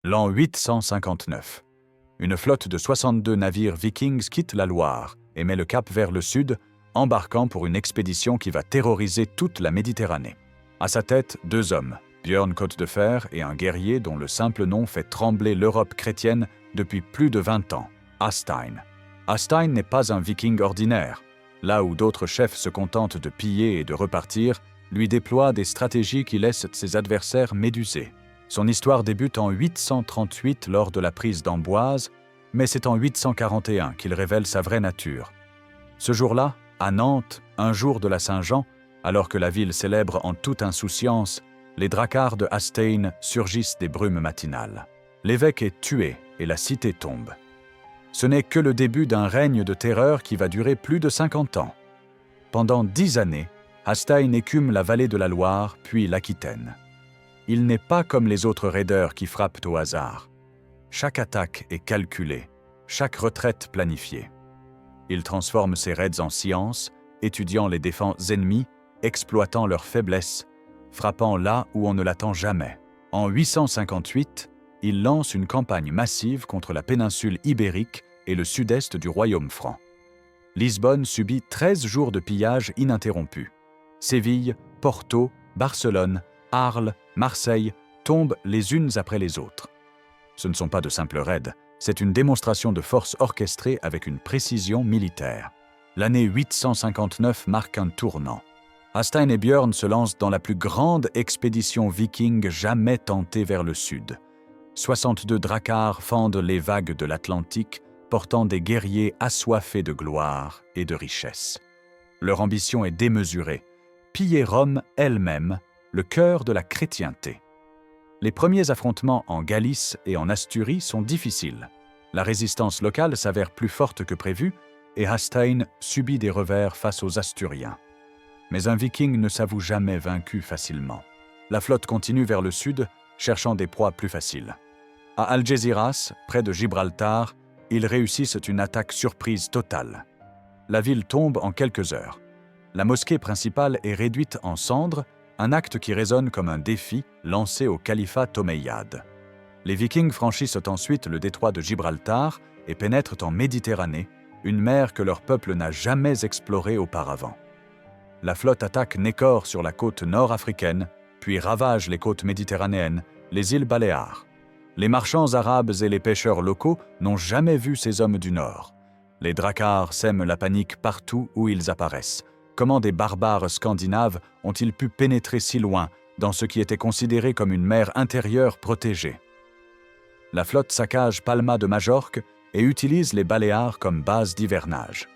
L'an 859. Une flotte de 62 navires vikings quitte la Loire et met le cap vers le sud, embarquant pour une expédition qui va terroriser toute la Méditerranée. À sa tête, 2 hommes, Björn Côte-de-Fer et un guerrier dont le simple nom fait trembler l'Europe chrétienne depuis plus de 20 ans, Hásteinn. Hásteinn n'est pas un viking ordinaire. Là où d'autres chefs se contentent de piller et de repartir, lui déploie des stratégies qui laissent ses adversaires médusés. Son histoire débute en 838 lors de la prise d'Amboise, mais c'est en 841 qu'il révèle sa vraie nature. Ce jour-là, à Nantes, un jour de la Saint-Jean, alors que la ville célèbre en toute insouciance, les dracars de Hásteinn surgissent des brumes matinales. L'évêque est tué et la cité tombe. Ce n'est que le début d'un règne de terreur qui va durer plus de 50 ans. Pendant 10 années, Hásteinn écume la vallée de la Loire, puis l'Aquitaine. Il n'est pas comme les autres raideurs qui frappent au hasard. Chaque attaque est calculée, chaque retraite planifiée. Il transforme ses raids en science, étudiant les défenses ennemies, exploitant leurs faiblesses, frappant là où on ne l'attend jamais. En 858, il lance une campagne massive contre la péninsule ibérique et le sud-est du royaume franc. Lisbonne subit 13 jours de pillage ininterrompus. Séville, Porto, Barcelone, Arles, Marseille tombent les unes après les autres. Ce ne sont pas de simples raids, c'est une démonstration de force orchestrée avec une précision militaire. L'année 859 marque un tournant. Hásteinn et Björn se lancent dans la plus grande expédition viking jamais tentée vers le sud. 62 dracars fendent les vagues de l'Atlantique, portant des guerriers assoiffés de gloire et de richesse. Leur ambition est démesurée, piller Rome elle-même, le cœur de la chrétienté. Les premiers affrontements en Galice et en Asturie sont difficiles. La résistance locale s'avère plus forte que prévu et Hásteinn subit des revers face aux Asturiens. Mais un viking ne s'avoue jamais vaincu facilement. La flotte continue vers le sud, cherchant des proies plus faciles. À Algésiras, près de Gibraltar, ils réussissent une attaque surprise totale. La ville tombe en quelques heures. La mosquée principale est réduite en cendres, un acte qui résonne comme un défi lancé au califat omeyyade. Les Vikings franchissent ensuite le détroit de Gibraltar et pénètrent en Méditerranée, une mer que leur peuple n'a jamais explorée auparavant. La flotte attaque Nécor sur la côte nord-africaine, puis ravage les côtes méditerranéennes, les îles Baléares. Les marchands arabes et les pêcheurs locaux n'ont jamais vu ces hommes du Nord. Les dracars sèment la panique partout où ils apparaissent. Comment des barbares scandinaves ont-ils pu pénétrer si loin dans ce qui était considéré comme une mer intérieure protégée? La flotte saccage Palma de Majorque et utilise les Baléares comme base d'hivernage.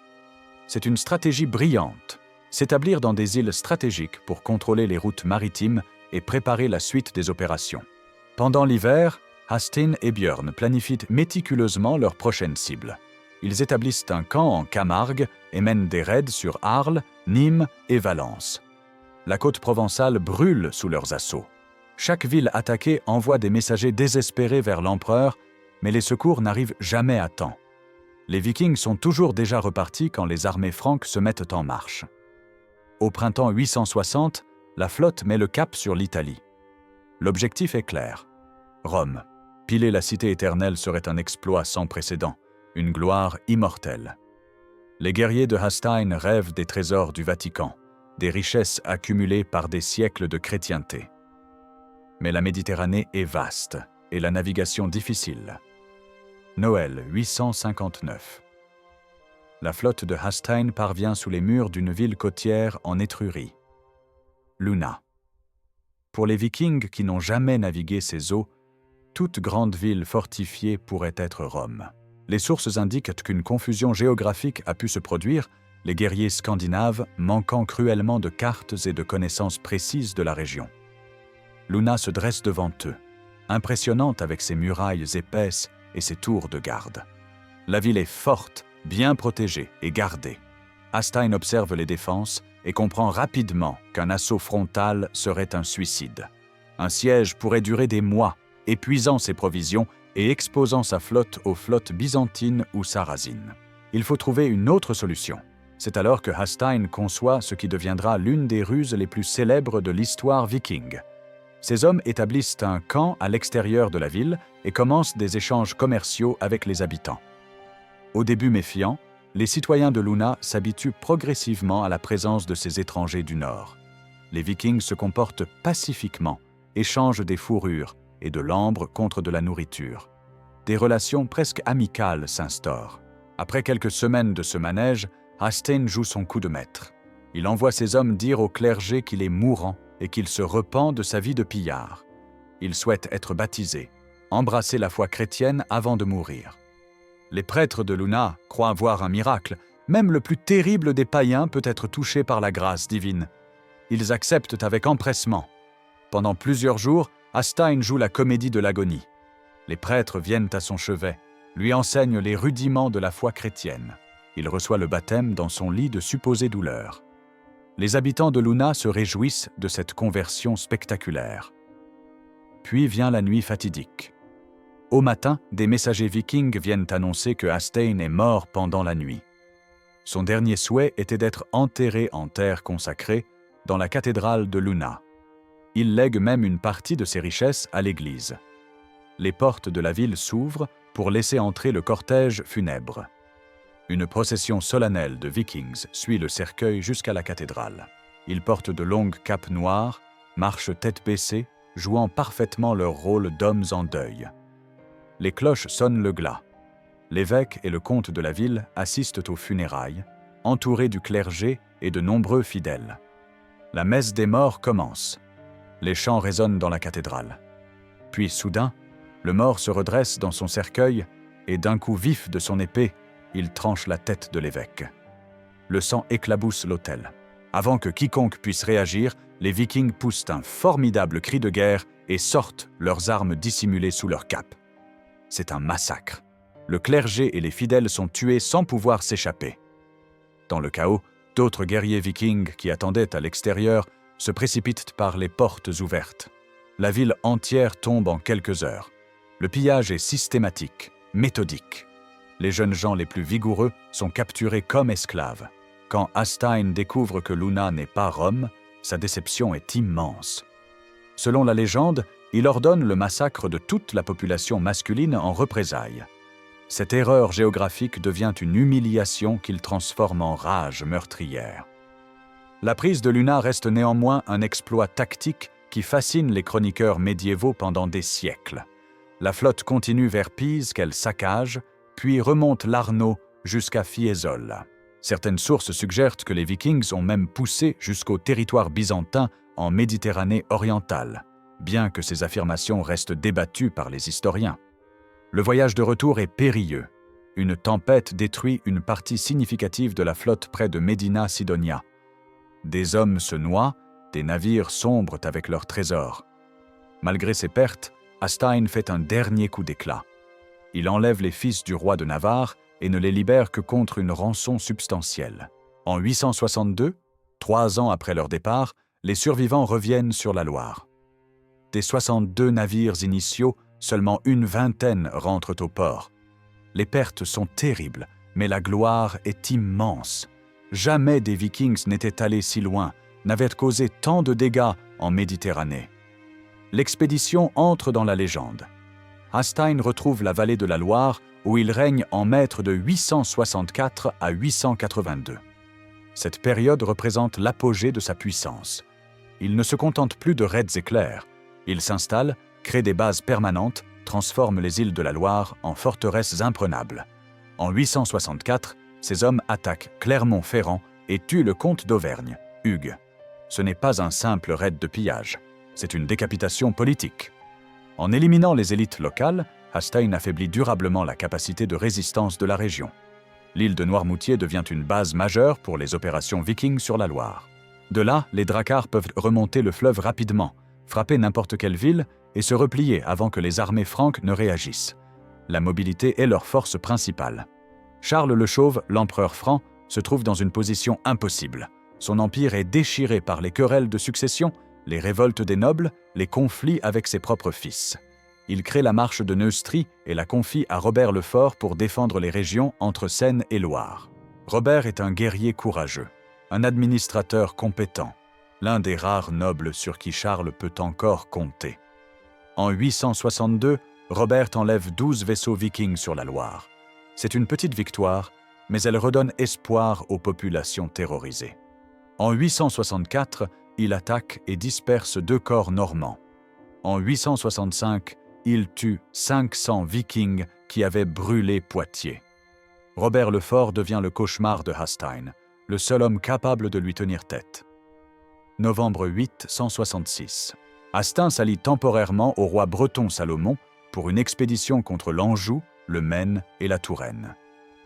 C'est une stratégie brillante, s'établir dans des îles stratégiques pour contrôler les routes maritimes et préparer la suite des opérations. Pendant l'hiver, Hásteinn et Björn planifient méticuleusement leur prochaine cible. Ils établissent un camp en Camargue et mènent des raids sur Arles, Nîmes et Valence. La côte provençale brûle sous leurs assauts. Chaque ville attaquée envoie des messagers désespérés vers l'empereur, mais les secours n'arrivent jamais à temps. Les Vikings sont toujours déjà repartis quand les armées franques se mettent en marche. Au printemps 860, la flotte met le cap sur l'Italie. L'objectif est clair. Rome. Piller la cité éternelle serait un exploit sans précédent, une gloire immortelle. Les guerriers de Hásteinn rêvent des trésors du Vatican, des richesses accumulées par des siècles de chrétienté. Mais la Méditerranée est vaste et la navigation difficile. Noël 859. La flotte de Hásteinn parvient sous les murs d'une ville côtière en Étrurie. Luna. Pour les Vikings qui n'ont jamais navigué ces eaux, toute grande ville fortifiée pourrait être Rome. Les sources indiquent qu'une confusion géographique a pu se produire, les guerriers scandinaves manquant cruellement de cartes et de connaissances précises de la région. Luna se dresse devant eux, impressionnante avec ses murailles épaisses et ses tours de garde. La ville est forte, bien protégée et gardée. Hásteinn observe les défenses et comprend rapidement qu'un assaut frontal serait un suicide. Un siège pourrait durer des mois, épuisant ses provisions et exposant sa flotte aux flottes byzantines ou sarrasines. Il faut trouver une autre solution. C'est alors que Hásteinn conçoit ce qui deviendra l'une des ruses les plus célèbres de l'histoire viking. Ces hommes établissent un camp à l'extérieur de la ville et commencent des échanges commerciaux avec les habitants. Au début méfiants, les citoyens de Luna s'habituent progressivement à la présence de ces étrangers du Nord. Les Vikings se comportent pacifiquement, échangent des fourrures et de l'ambre contre de la nourriture. Des relations presque amicales s'instaurent. Après quelques semaines de ce manège, Hásteinn joue son coup de maître. Il envoie ses hommes dire au clergé qu'il est mourant et qu'il se repent de sa vie de pillard. Il souhaite être baptisé, embrasser la foi chrétienne avant de mourir. Les prêtres de Luna croient voir un miracle. Même le plus terrible des païens peut être touché par la grâce divine. Ils acceptent avec empressement. Pendant plusieurs jours, Hásteinn joue la comédie de l'agonie. Les prêtres viennent à son chevet, lui enseignent les rudiments de la foi chrétienne. Il reçoit le baptême dans son lit de supposée douleur. Les habitants de Luna se réjouissent de cette conversion spectaculaire. Puis vient la nuit fatidique. Au matin, des messagers vikings viennent annoncer que Hásteinn est mort pendant la nuit. Son dernier souhait était d'être enterré en terre consacrée dans la cathédrale de Luna. Il lègue même une partie de ses richesses à l'église. Les portes de la ville s'ouvrent pour laisser entrer le cortège funèbre. Une procession solennelle de Vikings suit le cercueil jusqu'à la cathédrale. Ils portent de longues capes noires, marchent tête baissée, jouant parfaitement leur rôle d'hommes en deuil. Les cloches sonnent le glas. L'évêque et le comte de la ville assistent aux funérailles, entourés du clergé et de nombreux fidèles. La messe des morts commence. Les chants résonnent dans la cathédrale. Puis soudain, le mort se redresse dans son cercueil et d'un coup vif de son épée, il tranche la tête de l'évêque. Le sang éclabousse l'autel. Avant que quiconque puisse réagir, les Vikings poussent un formidable cri de guerre et sortent leurs armes dissimulées sous leur cape. C'est un massacre. Le clergé et les fidèles sont tués sans pouvoir s'échapper. Dans le chaos, d'autres guerriers vikings qui attendaient à l'extérieur se précipitent par les portes ouvertes. La ville entière tombe en quelques heures. Le pillage est systématique, méthodique. Les jeunes gens les plus vigoureux sont capturés comme esclaves. Quand Hásteinn découvre que Luna n'est pas Rome, sa déception est immense. Selon la légende, il ordonne le massacre de toute la population masculine en représailles. Cette erreur géographique devient une humiliation qu'il transforme en rage meurtrière. La prise de Luna reste néanmoins un exploit tactique qui fascine les chroniqueurs médiévaux pendant des siècles. La flotte continue vers Pise qu'elle saccage, puis remonte l'Arno jusqu'à Fiesole. Certaines sources suggèrent que les Vikings ont même poussé jusqu'au territoire byzantin en Méditerranée orientale, bien que ces affirmations restent débattues par les historiens. Le voyage de retour est périlleux. Une tempête détruit une partie significative de la flotte près de Médina Sidonia. Des hommes se noient, des navires sombrent avec leurs trésors. Malgré ces pertes, Hásteinn fait un dernier coup d'éclat. Il enlève les fils du roi de Navarre et ne les libère que contre une rançon substantielle. En 862, 3 ans après leur départ, les survivants reviennent sur la Loire. Des 62 navires initiaux, seulement une vingtaine rentrent au port. Les pertes sont terribles, mais la gloire est immense. Jamais des Vikings n'étaient allés si loin, n'avaient causé tant de dégâts en Méditerranée. L'expédition entre dans la légende. Hásteinn retrouve la vallée de la Loire où il règne en maître de 864 à 882. Cette période représente l'apogée de sa puissance. Il ne se contente plus de raids éclairs. Il s'installe, crée des bases permanentes, transforme les îles de la Loire en forteresses imprenables. En 864, ses hommes attaquent Clermont-Ferrand et tuent le comte d'Auvergne, Hugues. Ce n'est pas un simple raid de pillage, c'est une décapitation politique. En éliminant les élites locales, Hásteinn affaiblit durablement la capacité de résistance de la région. L'île de Noirmoutier devient une base majeure pour les opérations vikings sur la Loire. De là, les dracars peuvent remonter le fleuve rapidement, frapper n'importe quelle ville et se replier avant que les armées franques ne réagissent. La mobilité est leur force principale. Charles le Chauve, l'empereur franc, se trouve dans une position impossible. Son empire est déchiré par les querelles de succession, les révoltes des nobles, les conflits avec ses propres fils. Il crée la marche de Neustrie et la confie à Robert le Fort pour défendre les régions entre Seine et Loire. Robert est un guerrier courageux, un administrateur compétent. l'un des rares nobles sur qui Charles peut encore compter. En 862, Robert enlève 12 vaisseaux vikings sur la Loire. C'est une petite victoire, mais elle redonne espoir aux populations terrorisées. En 864, il attaque et disperse 2 corps normands. En 865, il tue 500 vikings qui avaient brûlé Poitiers. Robert le Fort devient le cauchemar de Hastin, le seul homme capable de lui tenir tête. Novembre 8, 166. Hastin s'allie temporairement au roi breton Salomon pour une expédition contre l'Anjou, le Maine et la Touraine.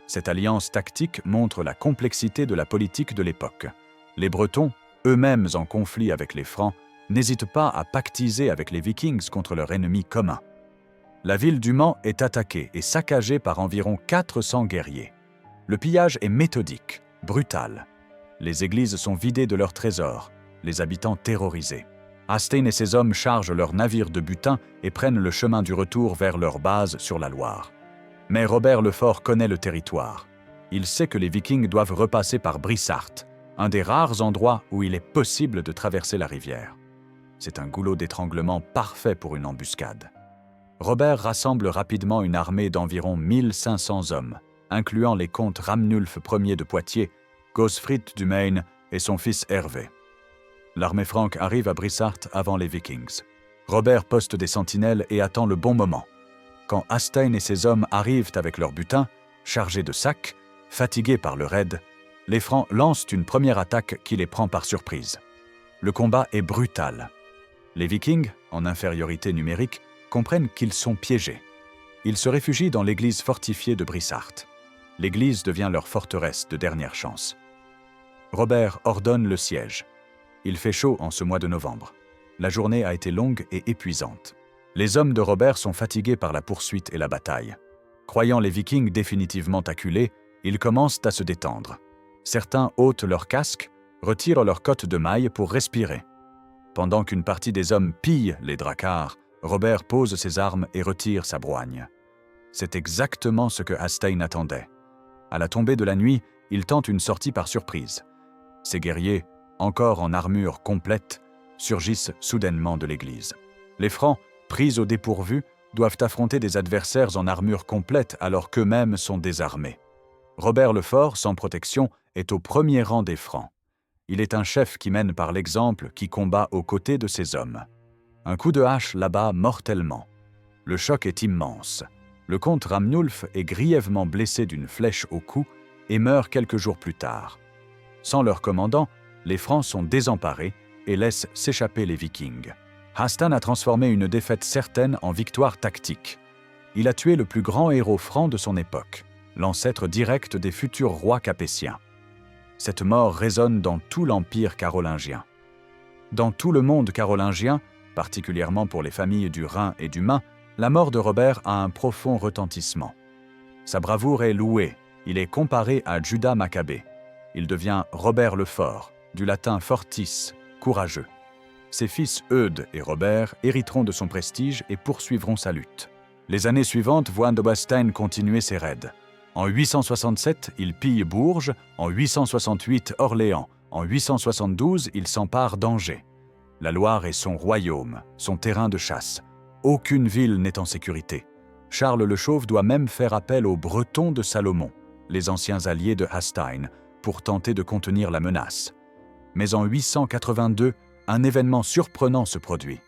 Cette alliance tactique montre la complexité de la politique de l'époque. Les Bretons, eux-mêmes en conflit avec les Francs, n'hésitent pas à pactiser avec les Vikings contre leur ennemi commun. La ville du Mans est attaquée et saccagée par environ 400 guerriers. Le pillage est méthodique, brutal. Les églises sont vidées de leurs trésors, les habitants terrorisés. Hastin et ses hommes chargent leurs navires de butin et prennent le chemin du retour vers leur base sur la Loire. Mais Robert le Fort connaît le territoire. Il sait que les Vikings doivent repasser par Brissart, un des rares endroits où il est possible de traverser la rivière. C'est un goulot d'étranglement parfait pour une embuscade. Robert rassemble rapidement une armée d'environ 1500 hommes, incluant les comtes Ramnulf Ier de Poitiers, Gosfrid du Maine et son fils Hervé. L'armée franque arrive à Brissart avant les Vikings. Robert poste des sentinelles et attend le bon moment. Quand Hastin et ses hommes arrivent avec leur butin, chargés de sacs, fatigués par le raid, les Francs lancent une première attaque qui les prend par surprise. Le combat est brutal. Les Vikings, en infériorité numérique, comprennent qu'ils sont piégés. Ils se réfugient dans l'église fortifiée de Brissart. L'église devient leur forteresse de dernière chance. Robert ordonne le siège. Il fait chaud en ce mois de novembre. La journée a été longue et épuisante. Les hommes de Robert sont fatigués par la poursuite et la bataille. Croyant les Vikings définitivement acculés, ils commencent à se détendre. Certains ôtent leurs casques, retirent leurs cottes de mailles pour respirer. Pendant qu'une partie des hommes pille les dracars, Robert pose ses armes et retire sa broigne. C'est exactement ce que Hastin attendait. À la tombée de la nuit, il tente une sortie par surprise. Ses guerriers, encore en armure complète, surgissent soudainement de l'église. Les Francs, pris au dépourvu, doivent affronter des adversaires en armure complète alors qu'eux-mêmes sont désarmés. Robert le Fort, sans protection, est au premier rang des Francs. Il est un chef qui mène par l'exemple, qui combat aux côtés de ses hommes. Un coup de hache l'abat mortellement. Le choc est immense. Le comte Ramnulf est grièvement blessé d'une flèche au cou et meurt quelques jours plus tard. Sans leur commandant, les Francs sont désemparés et laissent s'échapper les Vikings. Hastin a transformé une défaite certaine en victoire tactique. Il a tué le plus grand héros franc de son époque, l'ancêtre direct des futurs rois capétiens. Cette mort résonne dans tout l'empire carolingien. Dans tout le monde carolingien, particulièrement pour les familles du Rhin et du Main, la mort de Robert a un profond retentissement. Sa bravoure est louée, il est comparé à Judas Maccabée. Il devient Robert le Fort, du latin fortis, courageux. Ses fils Eudes et Robert hériteront de son prestige et poursuivront sa lutte. Les années suivantes voient de Hastin continuer ses raids. En 867, il pille Bourges, en 868 Orléans, en 872 il s'empare d'Angers. La Loire est son royaume, son terrain de chasse. Aucune ville n'est en sécurité. Charles le Chauve doit même faire appel aux Bretons de Salomon, les anciens alliés de Hastin, pour tenter de contenir la menace. Mais en 882, un événement surprenant se produit.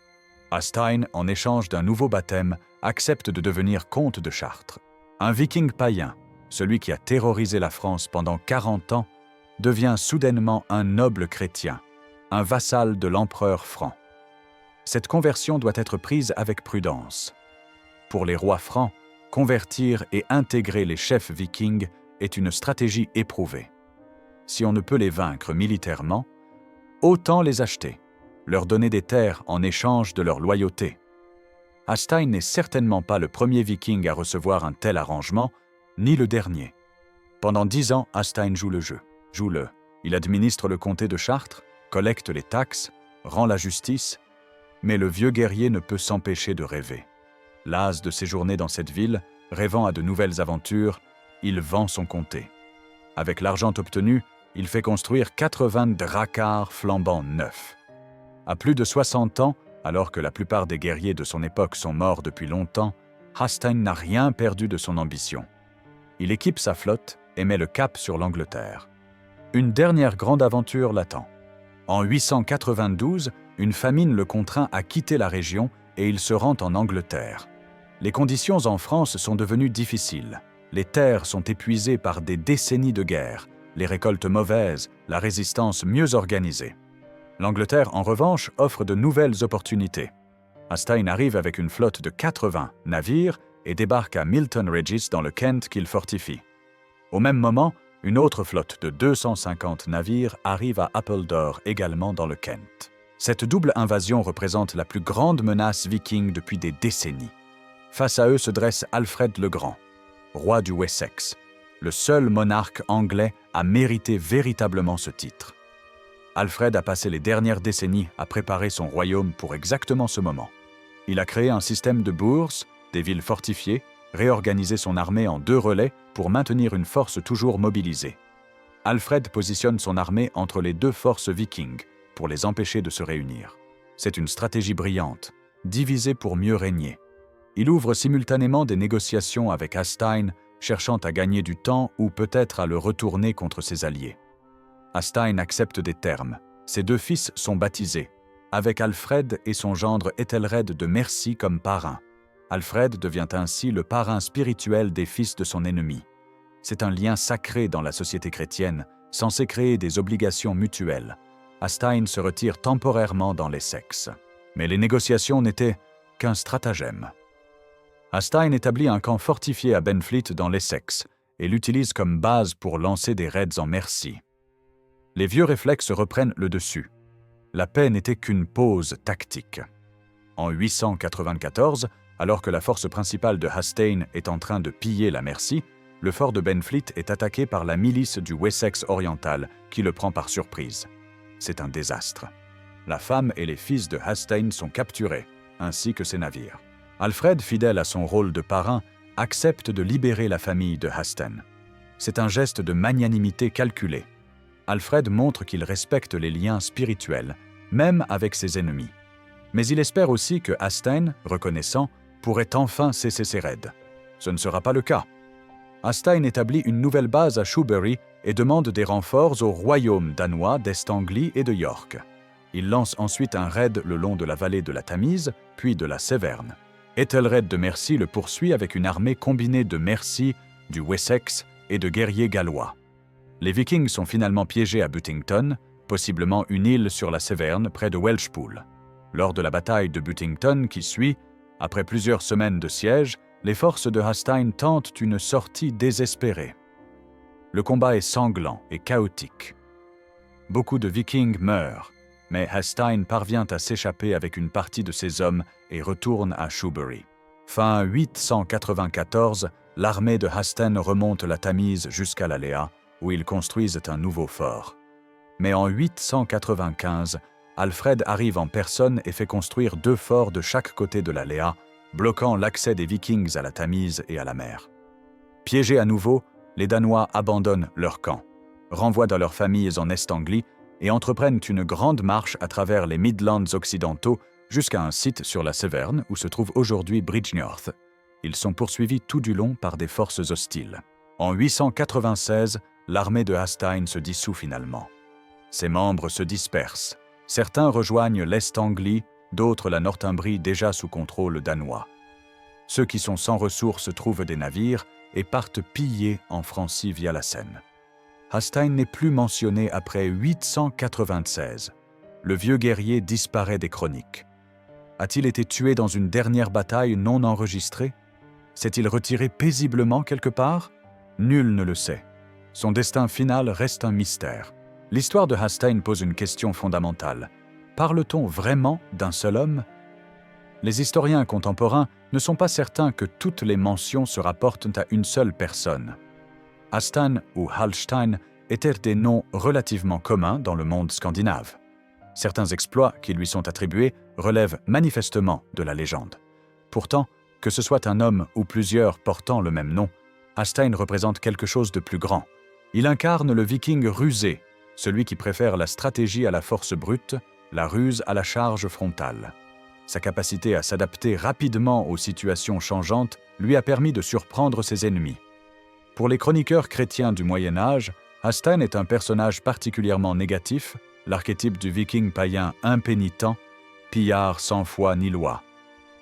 Hastin, en échange d'un nouveau baptême, accepte de devenir comte de Chartres. Un viking païen, celui qui a terrorisé la France pendant 40 ans, devient soudainement un noble chrétien, un vassal de l'empereur franc. Cette conversion doit être prise avec prudence. Pour les rois francs, convertir et intégrer les chefs vikings est une stratégie éprouvée. Si on ne peut les vaincre militairement, autant les acheter, leur donner des terres en échange de leur loyauté. Hastin n'est certainement pas le premier viking à recevoir un tel arrangement, ni le dernier. Pendant 10 ans, Hastin joue le jeu. Il administre le comté de Chartres, collecte les taxes, rend la justice, mais le vieux guerrier ne peut s'empêcher de rêver. Las de séjourner dans cette ville, rêvant à de nouvelles aventures, il vend son comté. Avec l'argent obtenu, il fait construire 80 dracars flambant neufs. À plus de 60 ans, alors que la plupart des guerriers de son époque sont morts depuis longtemps, Hastin n'a rien perdu de son ambition. Il équipe sa flotte et met le cap sur l'Angleterre. Une dernière grande aventure l'attend. En 892, une famine le contraint à quitter la région et il se rend en Angleterre. Les conditions en France sont devenues difficiles. Les terres sont épuisées par des décennies de guerre, les récoltes mauvaises, la résistance mieux organisée. L'Angleterre, en revanche, offre de nouvelles opportunités. Hastin arrive avec une flotte de 80 navires et débarque à Milton Regis dans le Kent qu'il fortifie. Au même moment, une autre flotte de 250 navires arrive à Appledore, également dans le Kent. Cette double invasion représente la plus grande menace viking depuis des décennies. Face à eux se dresse Alfred le Grand, roi du Wessex, le seul monarque anglais à mériter véritablement ce titre. Alfred a passé les dernières décennies à préparer son royaume pour exactement ce moment. Il a créé un système de bourses, des villes fortifiées, réorganisé son armée en 2 relais pour maintenir une force toujours mobilisée. Alfred positionne son armée entre les 2 forces vikings pour les empêcher de se réunir. C'est une stratégie brillante, diviser pour mieux régner. Il ouvre simultanément des négociations avec Hastin, cherchant à gagner du temps ou peut-être à le retourner contre ses alliés. Hastin accepte des termes. Ses 2 fils sont baptisés, avec Alfred et son gendre Ethelred de Mercie comme parrain. Alfred devient ainsi le parrain spirituel des fils de son ennemi. C'est un lien sacré dans la société chrétienne, censé créer des obligations mutuelles. Hastin se retire temporairement dans l'Essex. Mais les négociations n'étaient qu'un stratagème. Hastin établit un camp fortifié à Benfleet dans l'Essex et l'utilise comme base pour lancer des raids en Mercie. Les vieux réflexes reprennent le dessus. La paix n'était qu'une pause tactique. En 894, alors que la force principale de Hastin est en train de piller la Mercie, le fort de Benfleet est attaqué par la milice du Wessex oriental qui le prend par surprise. C'est un désastre. La femme et les fils de Hastin sont capturés, ainsi que ses navires. Alfred, fidèle à son rôle de parrain, accepte de libérer la famille de Hastin. C'est un geste de magnanimité calculé. Alfred montre qu'il respecte les liens spirituels, même avec ses ennemis. Mais il espère aussi que Hastin, reconnaissant, pourrait enfin cesser ses raids. Ce ne sera pas le cas. Hastin établit une nouvelle base à Shoebury et demande des renforts aux royaumes danois d'Est-Anglie et de York. Il lance ensuite un raid le long de la vallée de la Tamise, puis de la Séverne. Ethelred de Mercie le poursuit avec une armée combinée de Mercie, du Wessex et de guerriers gallois. Les Vikings sont finalement piégés à Buttington, possiblement une île sur la Séverne près de Welshpool. Lors de la bataille de Buttington qui suit, après plusieurs semaines de siège, les forces de Hastin tentent une sortie désespérée. Le combat est sanglant et chaotique. Beaucoup de Vikings meurent, mais Hastin parvient à s'échapper avec une partie de ses hommes et retourne à Shoebury. Fin 894, l'armée de Hastin remonte la Tamise jusqu'à la Léa, où ils construisent un nouveau fort. Mais en 895, Alfred arrive en personne et fait construire 2 forts de chaque côté de la Léa, bloquant l'accès des Vikings à la Tamise et à la mer. Piégés à nouveau, les Danois abandonnent leur camp, renvoient dans leurs familles en Est-Anglie et entreprennent une grande marche à travers les Midlands occidentaux jusqu'à un site sur la Séverne où se trouve aujourd'hui Bridgnorth. Ils sont poursuivis tout du long par des forces hostiles. En 896, l'armée de Hastin se dissout finalement. Ses membres se dispersent. Certains rejoignent l'Est-Anglie, d'autres la Northumbrie déjà sous contrôle danois. Ceux qui sont sans ressources trouvent des navires et partent piller en Francie via la Seine. Hastin n'est plus mentionné après 896. Le vieux guerrier disparaît des chroniques. A-t-il été tué dans une dernière bataille non enregistrée? S'est-il retiré paisiblement quelque part? Nul ne le sait. Son destin final reste un mystère. L'histoire de Hastin pose une question fondamentale. Parle-t-on vraiment d'un seul homme? Les historiens contemporains ne sont pas certains que toutes les mentions se rapportent à une seule personne. Hastin ou Hallstein étaient des noms relativement communs dans le monde scandinave. Certains exploits qui lui sont attribués relèvent manifestement de la légende. Pourtant, que ce soit un homme ou plusieurs portant le même nom, Hastin représente quelque chose de plus grand. Il incarne le viking rusé, celui qui préfère la stratégie à la force brute, la ruse à la charge frontale. Sa capacité à s'adapter rapidement aux situations changeantes lui a permis de surprendre ses ennemis. Pour les chroniqueurs chrétiens du Moyen Âge, Halstein est un personnage particulièrement négatif, l'archétype du viking païen impénitent, pillard sans foi ni loi.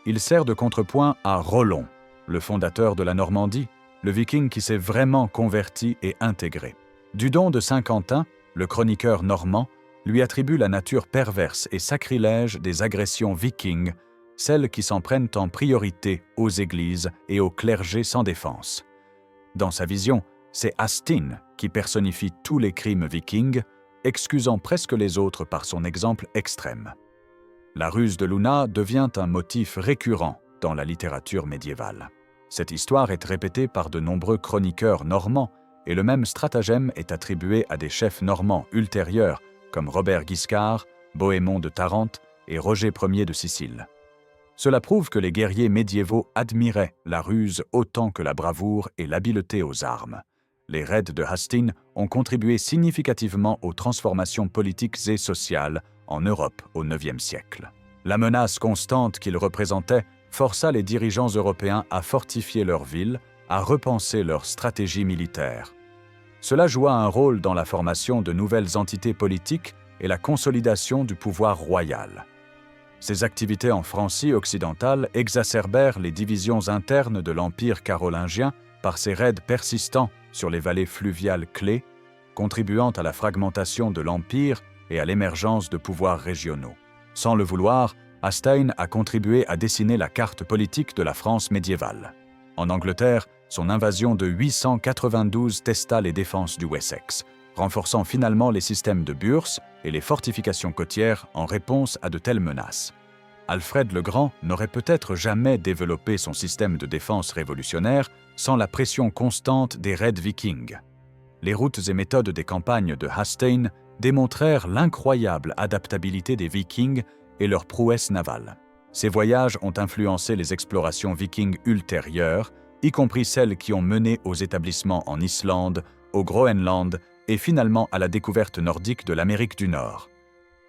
Il sert de contrepoint à Rollon, le fondateur de la Normandie, le viking qui s'est vraiment converti et intégré. Dudon de Saint-Quentin, le chroniqueur normand, lui attribue la nature perverse et sacrilège des agressions vikings, celles qui s'en prennent en priorité aux églises et aux clergés sans défense. Dans sa vision, c'est Hastin qui personnifie tous les crimes vikings, excusant presque les autres par son exemple extrême. La ruse de Luna devient un motif récurrent dans la littérature médiévale. Cette histoire est répétée par de nombreux chroniqueurs normands et le même stratagème est attribué à des chefs normands ultérieurs comme Robert Guiscard, Bohémond de Tarente et Roger Ier de Sicile. Cela prouve que les guerriers médiévaux admiraient la ruse autant que la bravoure et l'habileté aux armes. Les raids de Hastin ont contribué significativement aux transformations politiques et sociales en Europe au IXe siècle. La menace constante qu'ils représentaient força les dirigeants européens à fortifier leurs villes, à repenser leur stratégie militaire. Cela joua un rôle dans la formation de nouvelles entités politiques et la consolidation du pouvoir royal. Ces activités en Francie occidentale exacerbèrent les divisions internes de l'Empire carolingien par ses raids persistants sur les vallées fluviales clés, contribuant à la fragmentation de l'Empire et à l'émergence de pouvoirs régionaux. Sans le vouloir, Hastin a contribué à dessiner la carte politique de la France médiévale. En Angleterre, son invasion de 892 testa les défenses du Wessex, renforçant finalement les systèmes de Bourse et les fortifications côtières en réponse à de telles menaces. Alfred le Grand n'aurait peut-être jamais développé son système de défense révolutionnaire sans la pression constante des raids vikings. Les routes et méthodes des campagnes de Hastin démontrèrent l'incroyable adaptabilité des Vikings et leur prouesse navale. Ces voyages ont influencé les explorations vikings ultérieures, y compris celles qui ont mené aux établissements en Islande, au Groenland et finalement à la découverte nordique de l'Amérique du Nord.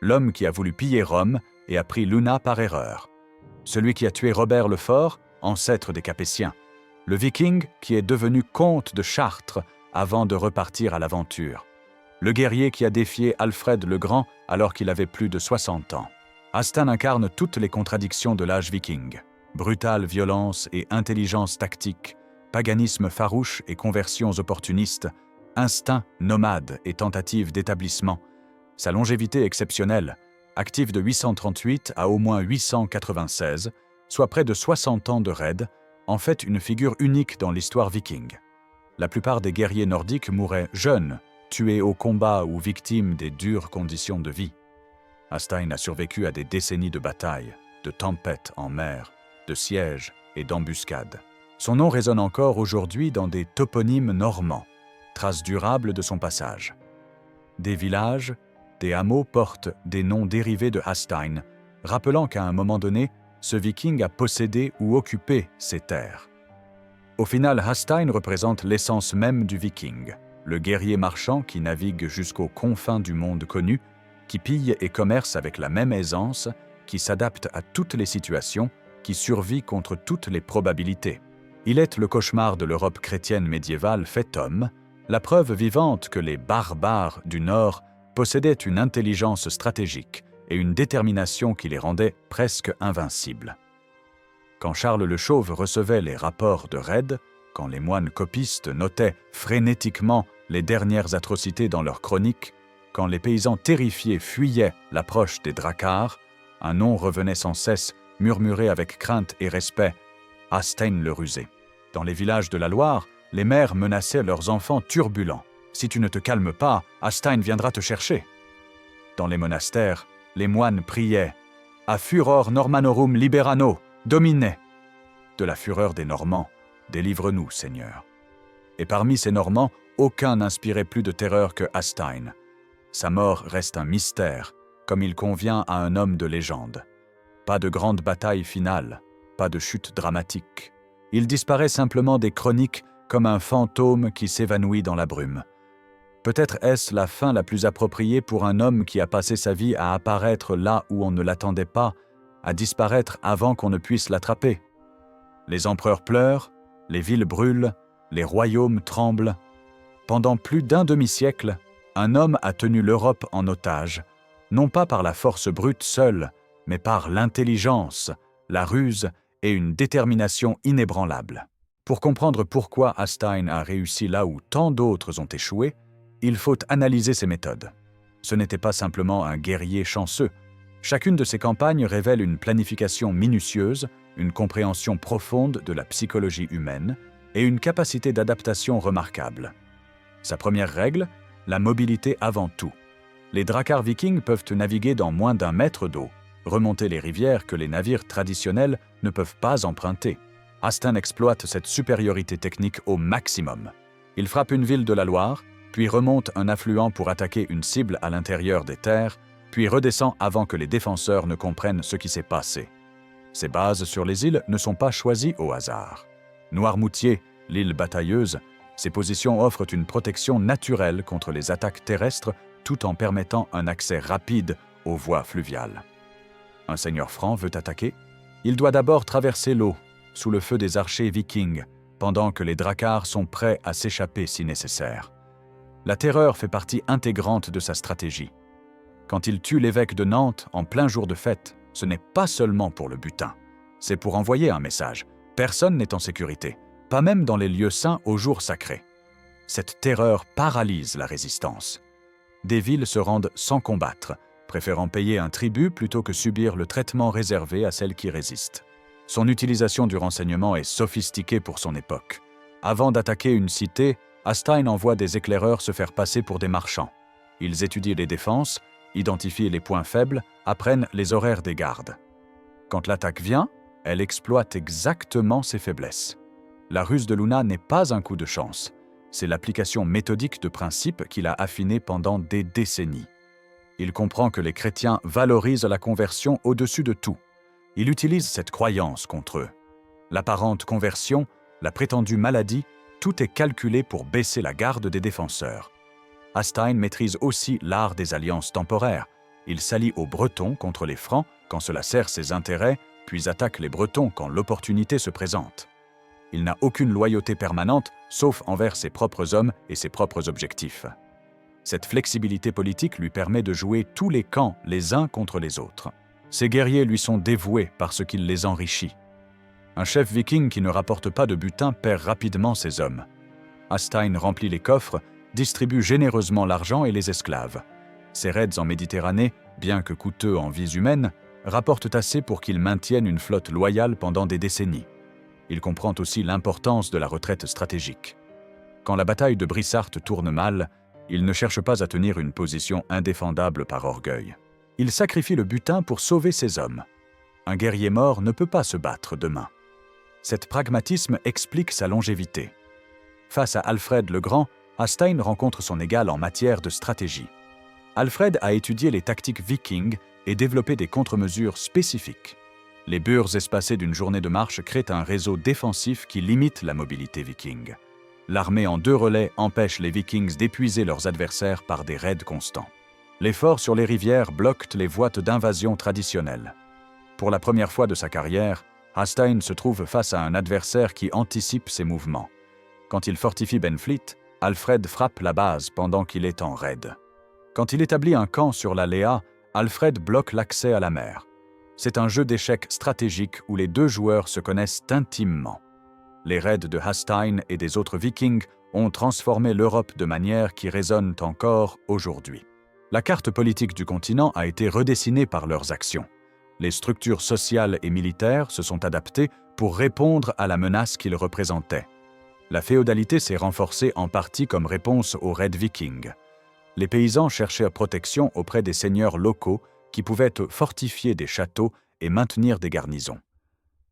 L'homme qui a voulu piller Rome et a pris Luna par erreur. Celui qui a tué Robert le Fort, ancêtre des Capétiens. Le viking qui est devenu comte de Chartres avant de repartir à l'aventure. Le guerrier qui a défié Alfred le Grand alors qu'il avait plus de 60 ans. Hastin incarne toutes les contradictions de l'âge viking. Brutale violence et intelligence tactique, paganisme farouche et conversions opportunistes, instinct nomade et tentative d'établissement. Sa longévité exceptionnelle, actif de 838 à au moins 896, soit près de 60 ans de raids, en fait une figure unique dans l'histoire viking. La plupart des guerriers nordiques mouraient jeunes, tués au combat ou victimes des dures conditions de vie. Hastin a survécu à des décennies de batailles, de tempêtes en mer, de sièges et d'embuscades. Son nom résonne encore aujourd'hui dans des toponymes normands, traces durables de son passage. Des villages, des hameaux portent des noms dérivés de Hastin, rappelant qu'à un moment donné, ce viking a possédé ou occupé ces terres. Au final, Hastin représente l'essence même du viking, le guerrier marchand qui navigue jusqu'aux confins du monde connu, qui pille et commerce avec la même aisance, qui s'adapte à toutes les situations, qui survit contre toutes les probabilités. Il est le cauchemar de l'Europe chrétienne médiévale fait homme, la preuve vivante que les barbares du Nord possédaient une intelligence stratégique et une détermination qui les rendait presque invincibles. Quand Charles le Chauve recevait les rapports de raids, quand les moines copistes notaient frénétiquement les dernières atrocités dans leurs chroniques, quand les paysans terrifiés fuyaient l'approche des dracars, un nom revenait sans cesse, murmuré avec crainte et respect, « Hastin le rusé ». Dans les villages de la Loire, les mères menaçaient leurs enfants turbulents. « Si tu ne te calmes pas, Hastin viendra te chercher ». Dans les monastères, les moines priaient « A furor Normanorum liberano, Domine ». De la fureur des Normands, délivre-nous, Seigneur. Et parmi ces Normands, aucun n'inspirait plus de terreur que Hastin. Sa mort reste un mystère, comme il convient à un homme de légende. Pas de grande bataille finale, pas de chute dramatique. Il disparaît simplement des chroniques comme un fantôme qui s'évanouit dans la brume. Peut-être est-ce la fin la plus appropriée pour un homme qui a passé sa vie à apparaître là où on ne l'attendait pas, à disparaître avant qu'on ne puisse l'attraper. Les empereurs pleurent, les villes brûlent, les royaumes tremblent. Pendant plus d'un demi-siècle, un homme a tenu l'Europe en otage, non pas par la force brute seule, mais par l'intelligence, la ruse et une détermination inébranlable. Pour comprendre pourquoi Hasstein a réussi là où tant d'autres ont échoué, il faut analyser ses méthodes. Ce n'était pas simplement un guerrier chanceux. Chacune de ses campagnes révèle une planification minutieuse, une compréhension profonde de la psychologie humaine et une capacité d'adaptation remarquable. Sa première règle, la mobilité avant tout. Les dracars vikings peuvent naviguer dans moins d'1 mètre d'eau, remonter les rivières que les navires traditionnels ne peuvent pas emprunter. Hasstein exploite cette supériorité technique au maximum. Il frappe une ville de la Loire, puis remonte un affluent pour attaquer une cible à l'intérieur des terres, puis redescend avant que les défenseurs ne comprennent ce qui s'est passé. Ces bases sur les îles ne sont pas choisies au hasard. Noirmoutier, l'île batailleuse, ces positions offrent une protection naturelle contre les attaques terrestres tout en permettant un accès rapide aux voies fluviales. Un seigneur franc veut attaquer? Il doit d'abord traverser l'eau, sous le feu des archers vikings, pendant que les dracars sont prêts à s'échapper si nécessaire. La terreur fait partie intégrante de sa stratégie. Quand il tue l'évêque de Nantes en plein jour de fête, ce n'est pas seulement pour le butin. C'est pour envoyer un message. Personne n'est en sécurité, pas même dans les lieux saints aux jours sacrés. Cette terreur paralyse la résistance. Des villes se rendent sans combattre, préférant payer un tribut plutôt que subir le traitement réservé à celles qui résistent. Son utilisation du renseignement est sophistiquée pour son époque. Avant d'attaquer une cité, Hasstein envoie des éclaireurs se faire passer pour des marchands. Ils étudient les défenses, identifient les points faibles, apprennent les horaires des gardes. Quand l'attaque vient, elle exploite exactement ses faiblesses. La ruse de Luna n'est pas un coup de chance. C'est l'application méthodique de principes qu'il a affinés pendant des décennies. Il comprend que les chrétiens valorisent la conversion au-dessus de tout. Il utilise cette croyance contre eux. L'apparente conversion, la prétendue maladie, tout est calculé pour baisser la garde des défenseurs. Hasstein maîtrise aussi l'art des alliances temporaires. Il s'allie aux Bretons contre les Francs quand cela sert ses intérêts, puis attaque les Bretons quand l'opportunité se présente. Il n'a aucune loyauté permanente, sauf envers ses propres hommes et ses propres objectifs. Cette flexibilité politique lui permet de jouer tous les camps les uns contre les autres. Ses guerriers lui sont dévoués parce qu'il les enrichit. Un chef viking qui ne rapporte pas de butin perd rapidement ses hommes. Hasstein remplit les coffres, distribue généreusement l'argent et les esclaves. Ses raids en Méditerranée, bien que coûteux en vies humaines, rapportent assez pour qu'il maintienne une flotte loyale pendant des décennies. Il comprend aussi l'importance de la retraite stratégique. Quand la bataille de Brissart tourne mal, il ne cherche pas à tenir une position indéfendable par orgueil. Il sacrifie le butin pour sauver ses hommes. Un guerrier mort ne peut pas se battre demain. Cet pragmatisme explique sa longévité. Face à Alfred le Grand, Hasstein rencontre son égal en matière de stratégie. Alfred a étudié les tactiques vikings et développé des contre-mesures spécifiques. Les bures espacées d'une journée de marche créent un réseau défensif qui limite la mobilité viking. L'armée en 2 relais empêche les Vikings d'épuiser leurs adversaires par des raids constants. Les forts sur les rivières bloquent les voies d'invasion traditionnelles. Pour la première fois de sa carrière, Hasstein se trouve face à un adversaire qui anticipe ses mouvements. Quand il fortifie Benfleet, Alfred frappe la base pendant qu'il est en raid. Quand il établit un camp sur la Léa, Alfred bloque l'accès à la mer. C'est un jeu d'échecs stratégique où les 2 joueurs se connaissent intimement. Les raids de Hasstein et des autres Vikings ont transformé l'Europe de manière qui résonne encore aujourd'hui. La carte politique du continent a été redessinée par leurs actions. Les structures sociales et militaires se sont adaptées pour répondre à la menace qu'ils représentaient. La féodalité s'est renforcée en partie comme réponse aux raids vikings. Les paysans cherchaient protection auprès des seigneurs locaux qui pouvaient fortifier des châteaux et maintenir des garnisons.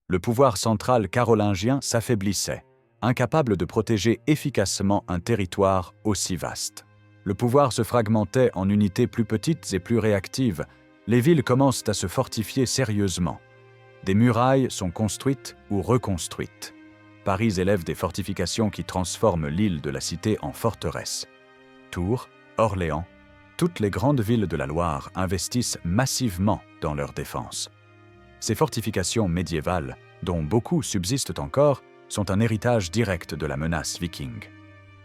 Le pouvoir central carolingien s'affaiblissait, incapable de protéger efficacement un territoire aussi vaste. Le pouvoir se fragmentait en unités plus petites et plus réactives. Les villes commencent à se fortifier sérieusement. Des murailles sont construites ou reconstruites. Paris élève des fortifications qui transforment l'île de la Cité en forteresse. Tours, Orléans, toutes les grandes villes de la Loire investissent massivement dans leur défense. Ces fortifications médiévales, dont beaucoup subsistent encore, sont un héritage direct de la menace viking.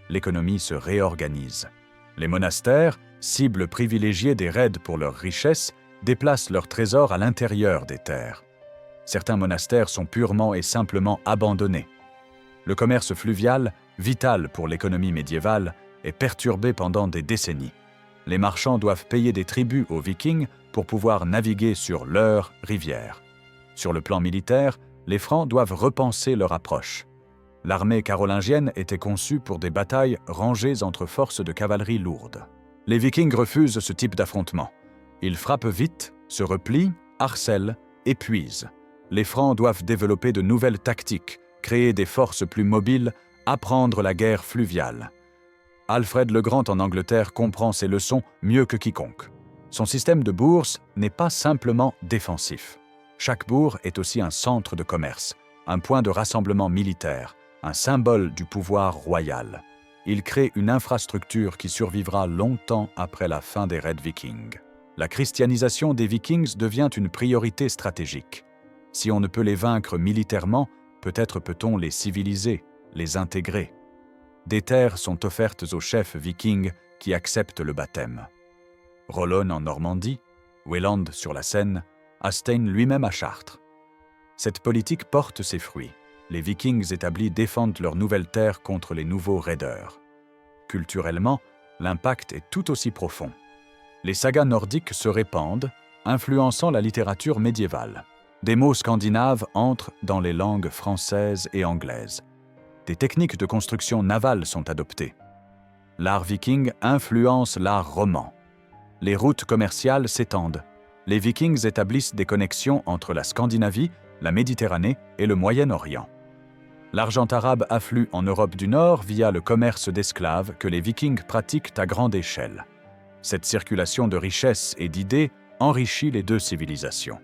L'économie se réorganise. Les monastères, cibles privilégiées des raids pour leurs richesses, déplacent leurs trésors à l'intérieur des terres. Certains monastères sont purement et simplement abandonnés. Le commerce fluvial, vital pour l'économie médiévale, est perturbé pendant des décennies. Les marchands doivent payer des tributs aux Vikings pour pouvoir naviguer sur leurs rivières. Sur le plan militaire, les Francs doivent repenser leur approche. L'armée carolingienne était conçue pour des batailles rangées entre forces de cavalerie lourdes. Les Vikings refusent ce type d'affrontement. Ils frappent vite, se replient, harcèlent, épuisent. Les Francs doivent développer de nouvelles tactiques, créer des forces plus mobiles, apprendre la guerre fluviale. Alfred le Grand en Angleterre comprend ces leçons mieux que quiconque. Son système de bourse n'est pas simplement défensif. Chaque bourg est aussi un centre de commerce, un point de rassemblement militaire, un symbole du pouvoir royal. Il crée une infrastructure qui survivra longtemps après la fin des raids vikings. La christianisation des Vikings devient une priorité stratégique. Si on ne peut les vaincre militairement, peut-être peut-on les civiliser, les intégrer. Des terres sont offertes aux chefs vikings qui acceptent le baptême. Rollon en Normandie, Welland sur la Seine, Hastein lui-même à Chartres. Cette politique porte ses fruits. Les Vikings établis défendent leurs nouvelles terres contre les nouveaux raideurs. Culturellement, l'impact est tout aussi profond. Les sagas nordiques se répandent, influençant la littérature médiévale. Des mots scandinaves entrent dans les langues françaises et anglaises. Des techniques de construction navale sont adoptées. L'art viking influence l'art roman. Les routes commerciales s'étendent. Les Vikings établissent des connexions entre la Scandinavie, la Méditerranée et le Moyen-Orient. L'argent arabe afflue en Europe du Nord via le commerce d'esclaves que les Vikings pratiquent à grande échelle. Cette circulation de richesses et d'idées enrichit les deux civilisations.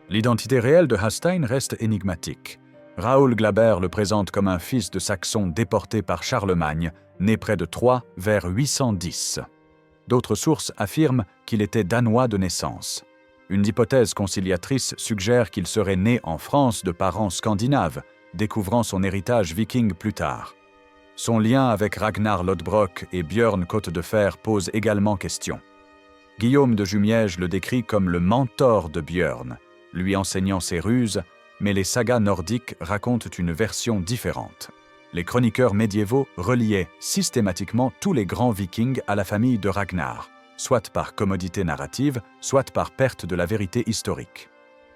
L'identité réelle de Hastein reste énigmatique. Raoul Glaber le présente comme un fils de Saxon déporté par Charlemagne, né près de Troyes vers 810. D'autres sources affirment qu'il était danois de naissance. Une hypothèse conciliatrice suggère qu'il serait né en France de parents scandinaves, découvrant son héritage viking plus tard. Son lien avec Ragnar Lodbrok et Björn Côte de Fer pose également question. Guillaume de Jumièges le décrit comme le mentor de Björn, lui enseignant ses ruses, mais les sagas nordiques racontent une version différente. Les chroniqueurs médiévaux reliaient systématiquement tous les grands vikings à la famille de Ragnar, soit par commodité narrative, soit par perte de la vérité historique.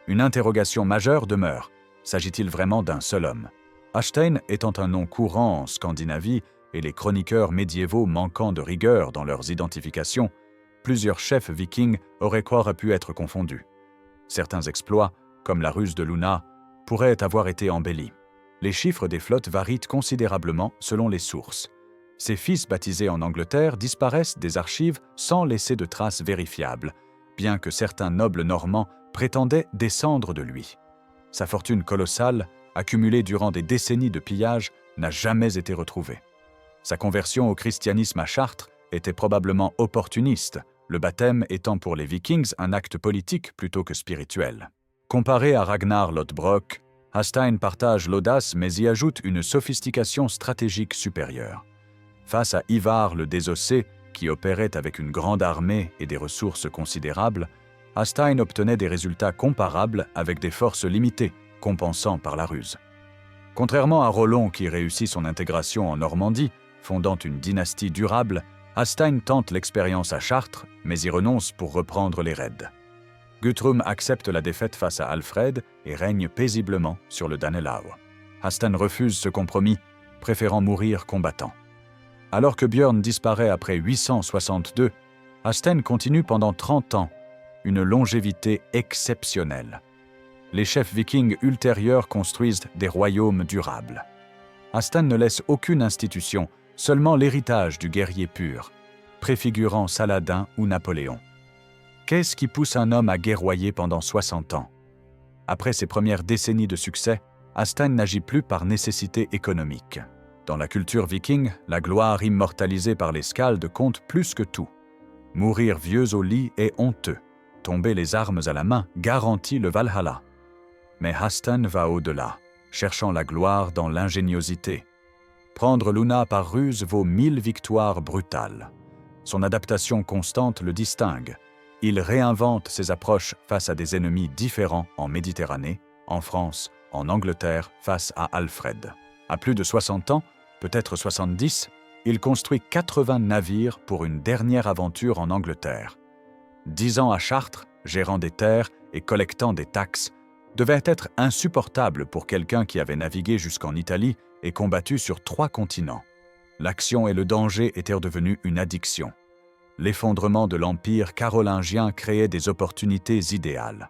Une interrogation majeure demeure. S'agit-il vraiment d'un seul homme? Hastein étant un nom courant en Scandinavie et les chroniqueurs médiévaux manquant de rigueur dans leurs identifications, plusieurs chefs vikings auraient pu être confondus. Certains exploits, comme la ruse de Luna, pourraient avoir été embellis. Les chiffres des flottes varient considérablement selon les sources. Ses fils baptisés en Angleterre disparaissent des archives sans laisser de traces vérifiables, bien que certains nobles normands prétendaient descendre de lui. Sa fortune colossale, accumulée durant des décennies de pillage, n'a jamais été retrouvée. Sa conversion au christianisme à Chartres était probablement opportuniste, le baptême étant pour les Vikings un acte politique plutôt que spirituel. Comparé à Ragnar Lodbrok, Hastein partage l'audace mais y ajoute une sophistication stratégique supérieure. Face à Ivar le Désossé, qui opérait avec une grande armée et des ressources considérables, Hastein obtenait des résultats comparables avec des forces limitées, compensant par la ruse. Contrairement à Rollon qui réussit son intégration en Normandie, fondant une dynastie durable, Hastein tente l'expérience à Chartres, mais y renonce pour reprendre les raids. Guthrum accepte la défaite face à Alfred et règne paisiblement sur le Danelaw. Hastein refuse ce compromis, préférant mourir combattant. Alors que Björn disparaît après 862, Hastein continue pendant 30 ans, une longévité exceptionnelle. Les chefs vikings ultérieurs construisent des royaumes durables. Hastein ne laisse aucune institution, seulement l'héritage du guerrier pur, préfigurant Saladin ou Napoléon. Qu'est-ce qui pousse un homme à guerroyer pendant 60 ans? Après ses premières décennies de succès, Hastein n'agit plus par nécessité économique. Dans la culture viking, la gloire immortalisée par les Skaldes compte plus que tout. Mourir vieux au lit est honteux. Tomber les armes à la main garantit le Valhalla. Mais Halfdan va au-delà, cherchant la gloire dans l'ingéniosité. Prendre Luna par ruse vaut 1000 victoires brutales. Son adaptation constante le distingue. Il réinvente ses approches face à des ennemis différents en Méditerranée, en France, en Angleterre, face à Alfred. À plus de 60 ans, peut-être 70, il construit 80 navires pour une dernière aventure en Angleterre. 10 ans à Chartres, gérant des terres et collectant des taxes, devait être insupportable pour quelqu'un qui avait navigué jusqu'en Italie et combattu sur 3 continents. L'action et le danger étaient devenus une addiction. L'effondrement de l'empire carolingien créait des opportunités idéales.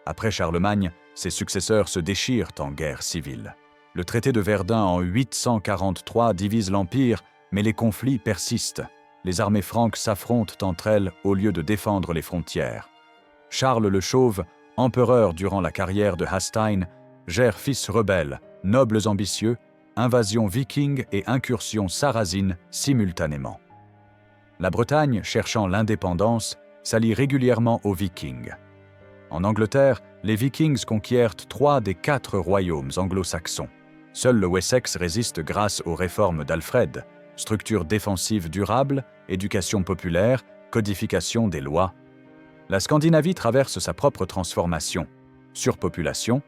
Après Charlemagne, ses successeurs se déchirent en guerre civile. Le traité de Verdun en 843 divise l'empire, mais les conflits persistent. Les armées franques s'affrontent entre elles au lieu de défendre les frontières. Charles le Chauve, empereur durant la carrière de Halfdan, gère fils rebelles, nobles ambitieux, invasions vikings et incursions sarrasines simultanément. La Bretagne, cherchant l'indépendance, s'allie régulièrement aux Vikings. En Angleterre, les Vikings conquièrent 3 des 4 royaumes anglo-saxons. Seul le Wessex résiste grâce aux réformes d'Alfred, structure défensive durable, éducation populaire, codification des lois. La Scandinavie traverse sa propre transformation. Surpopulation,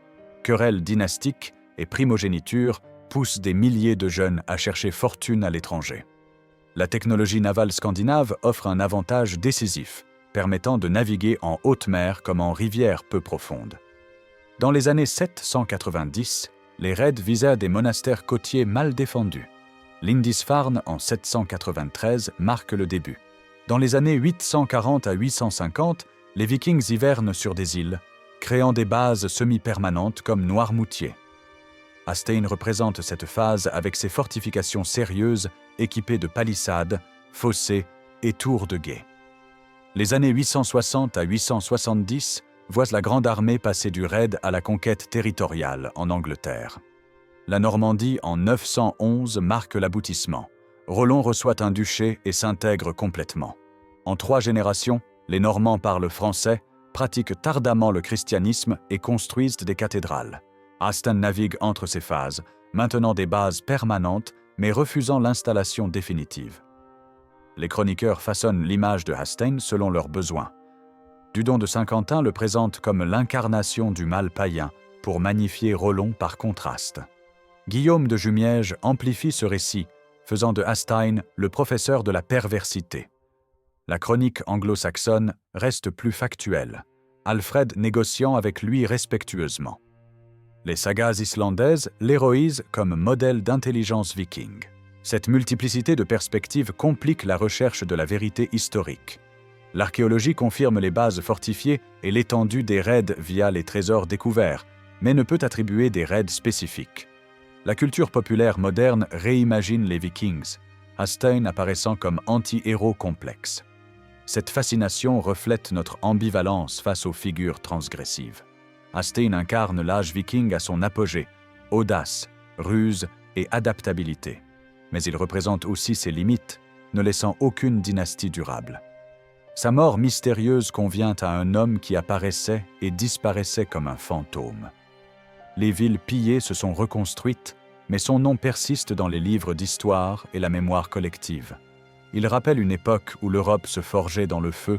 querelles dynastiques et primogéniture poussent des milliers de jeunes à chercher fortune à l'étranger. La technologie navale scandinave offre un avantage décisif, permettant de naviguer en haute mer comme en rivière peu profonde. Dans les années 790, les raids visaient des monastères côtiers mal défendus. Lindisfarne en 793 marque le début. Dans les années 840 à 850, les Vikings hivernent sur des îles, créant des bases semi-permanentes comme Noirmoutier. Halfdan représente cette phase avec ses fortifications sérieuses équipées de palissades, fossés et tours de guet. Les années 860 à 870 voient la Grande Armée passer du raid à la conquête territoriale en Angleterre. La Normandie en 911 marque l'aboutissement. Rollon reçoit un duché et s'intègre complètement. En 3 générations, les Normands parlent français, pratiquent ardemment le christianisme et construisent des cathédrales. Halfdan navigue entre ces phases, maintenant des bases permanentes, mais refusant l'installation définitive. Les chroniqueurs façonnent l'image de Halfdan selon leurs besoins. Dudon de Saint-Quentin le présente comme l'incarnation du mal païen, pour magnifier Rollon par contraste. Guillaume de Jumièges amplifie ce récit, faisant de Halfdan le professeur de la perversité. La chronique anglo-saxonne reste plus factuelle, Alfred négociant avec lui respectueusement. Les sagas islandaises l'héroïsent comme modèle d'intelligence viking. Cette multiplicité de perspectives complique la recherche de la vérité historique. L'archéologie confirme les bases fortifiées et l'étendue des raids via les trésors découverts, mais ne peut attribuer des raids spécifiques. La culture populaire moderne réimagine les Vikings, Halfdan apparaissant comme anti-héros complexe. Cette fascination reflète notre ambivalence face aux figures transgressives. Halfdan incarne l'âge viking à son apogée, audace, ruse et adaptabilité. Mais il représente aussi ses limites, ne laissant aucune dynastie durable. Sa mort mystérieuse convient à un homme qui apparaissait et disparaissait comme un fantôme. Les villes pillées se sont reconstruites, mais son nom persiste dans les livres d'histoire et la mémoire collective. Il rappelle une époque où l'Europe se forgeait dans le feu,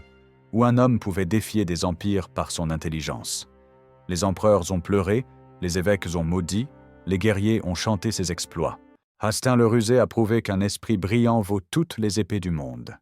où un homme pouvait défier des empires par son intelligence. Les empereurs ont pleuré, les évêques ont maudit, les guerriers ont chanté ses exploits. Halfdan le Rusé a prouvé qu'un esprit brillant vaut toutes les épées du monde.